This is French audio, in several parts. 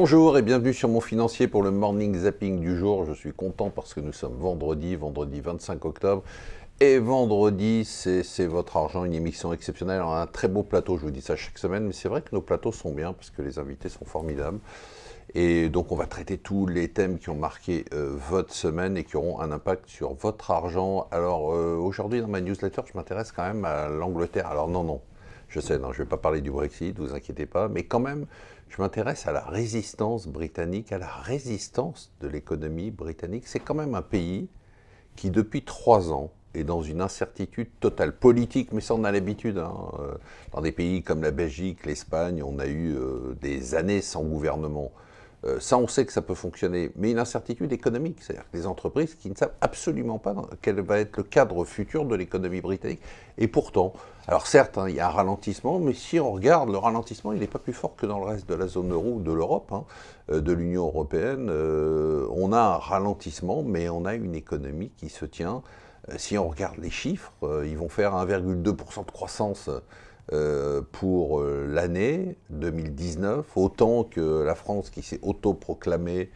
Bonjour et bienvenue sur Mon Financier pour le morning zapping du jour. Je suis content parce que nous sommes vendredi 25 octobre. Et vendredi, c'est votre argent, une émission exceptionnelle. On a un très beau plateau, je vous dis ça chaque semaine, mais c'est vrai que nos plateaux sont bien parce que les invités sont formidables. Et donc on va traiter tous les thèmes qui ont marqué votre semaine et qui auront un impact sur votre argent. Alors aujourd'hui dans ma newsletter, je m'intéresse quand même à l'Angleterre. Alors non, je sais, non, je ne vais pas parler du Brexit, vous inquiétez pas, mais quand même, je m'intéresse à la résistance britannique, à la résistance de l'économie britannique. C'est quand même un pays qui, depuis 3 ans, est dans une incertitude totale, politique, mais ça on a l'habitude. Dans des pays comme la Belgique, l'Espagne, on a eu des années sans gouvernement. Ça, on sait que ça peut fonctionner, mais une incertitude économique, c'est-à-dire que les entreprises qui ne savent absolument pas quel va être le cadre futur de l'économie britannique. Et pourtant, alors certes, il y a un ralentissement, mais si on regarde, le ralentissement, il n'est pas plus fort que dans le reste de la zone euro ou de l'Europe, de l'Union européenne. On a un ralentissement, mais on a une économie qui se tient. Si on regarde les chiffres, ils vont faire 1,2% de croissance pour l'année 2019, autant que la France qui s'est autoproclamée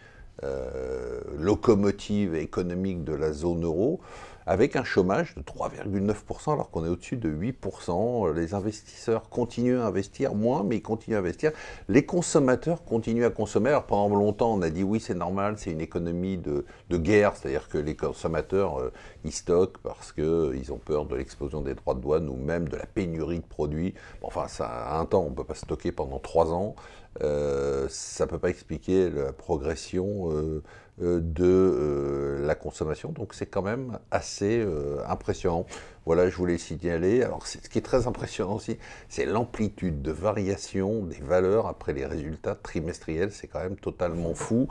locomotive économique de la zone euro, avec un chômage de 3,9% alors qu'on est au-dessus de 8%. Les investisseurs continuent à investir moins, mais ils continuent à investir. Les consommateurs continuent à consommer. Alors pendant longtemps, on a dit oui, c'est normal, c'est une économie de guerre, c'est-à-dire que les consommateurs, ils stockent parce qu'ils ont peur de l'explosion des droits de douane ou même de la pénurie de produits. Bon, enfin, ça, à un temps, on ne peut pas stocker pendant 3 ans. Ça ne peut pas expliquer la progression de la consommation, donc c'est quand même assez impressionnant. Voilà, je voulais signaler. Alors, ce qui est très impressionnant aussi, c'est l'amplitude de variation des valeurs après les résultats trimestriels. C'est quand même totalement fou.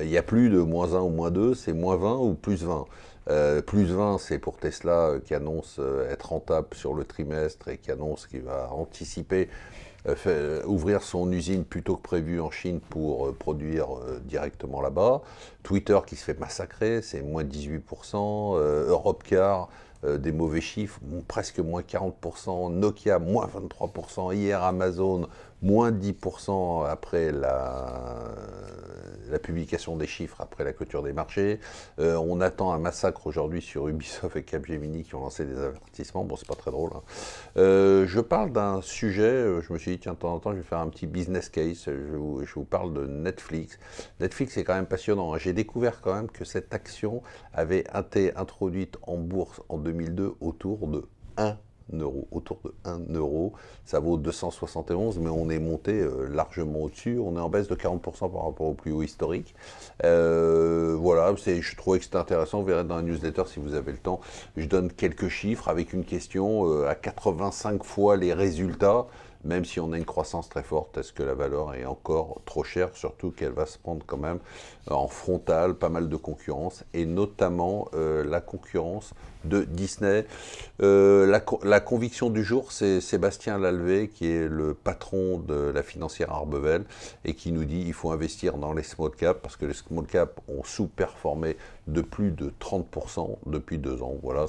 Il n'y a plus de -1 ou -2, c'est -20 ou +20. +20, c'est pour Tesla qui annonce être rentable sur le trimestre et qui annonce qu'il va anticiper ouvrir son usine plus tôt que prévu en Chine pour produire directement là-bas. Twitter qui se fait massacrer, c'est -18%. Europcar, des mauvais chiffres, presque -40%. Nokia, -23%. Hier, Amazon, -10% après la publication des chiffres, après la clôture des marchés. On attend un massacre aujourd'hui sur Ubisoft et Capgemini qui ont lancé des avertissements. Bon, c'est pas très drôle. Je parle d'un sujet, je me suis dit, tiens, de temps en temps, je vais faire un petit business case. Je vous parle de Netflix. Netflix est quand même passionnant. J'ai découvert quand même que cette action avait été introduite en bourse en 2002 autour de 1 euro. Autour de 1 euro. Ça vaut 271, mais on est monté largement au-dessus. On est en baisse de 40% par rapport au plus haut historique. Voilà, je trouvais que c'était intéressant. Vous verrez dans la newsletter si vous avez le temps. Je donne quelques chiffres avec une question à 85 fois les résultats. Même si on a une croissance très forte, est-ce que la valeur est encore trop chère? Surtout qu'elle va se prendre quand même en frontal, pas mal de concurrence, et notamment la concurrence de Disney. La conviction du jour, c'est Sébastien Lalvé, qui est le patron de la financière Arbevel, et qui nous dit qu'il faut investir dans les small caps, parce que les small caps ont sous-performé de plus de 30% depuis 2 ans. Voilà,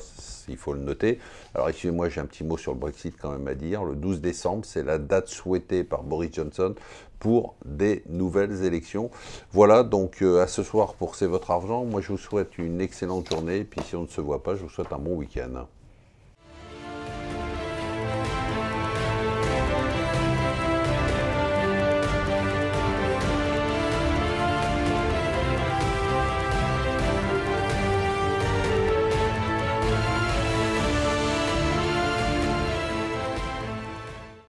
il faut le noter. Alors, excusez-moi, j'ai un petit mot sur le Brexit quand même à dire. Le 12 décembre, c'est la date souhaitée par Boris Johnson pour des nouvelles élections. Voilà, donc à ce soir pour C'est votre argent. Moi, je vous souhaite une excellente journée. Et puis, si on ne se voit pas, je vous souhaite un bon week-end.